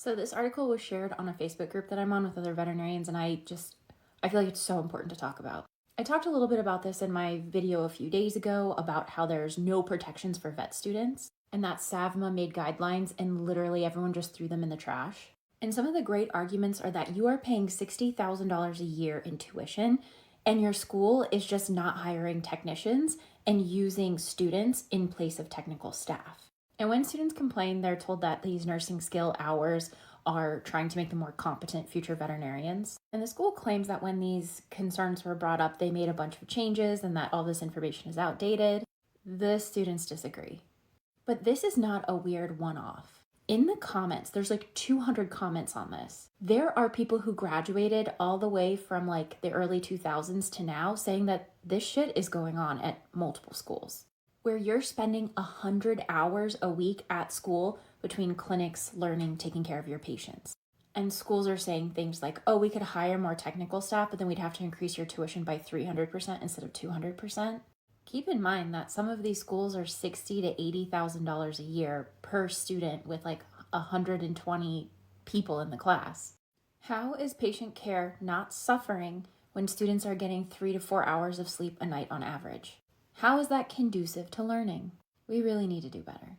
So this article was shared on a Facebook group that I'm on with other veterinarians, and I feel like it's so important to talk about. I talked a little bit about this in my video a few days ago about how there's no protections for vet students, and that SAVMA made guidelines and literally everyone just threw them in the trash. And some of the great arguments are that you are paying $60,000 a year in tuition, and your school is just not hiring technicians and using students in place of technical staff. And when students complain, they're told that these nursing skill hours are trying to make them more competent future veterinarians. And the school claims that when these concerns were brought up, they made a bunch of changes and that all this information is outdated. The students disagree. But this is not a weird one-off. In the comments, there's like 200 comments on this. There are people who graduated all the way from like the early 2000s to now saying that this shit is going on at multiple schools, where you're spending 100 hours a week at school between clinics, learning, taking care of your patients. And schools are saying things like, oh, we could hire more technical staff, but then we'd have to increase your tuition by 300% instead of 200%. Keep in mind that some of these schools are $60,000 to $80,000 a year per student with like 120 people in the class. How is patient care not suffering when students are getting 3 to 4 hours of sleep a night on average? How is that conducive to learning? We really need to do better.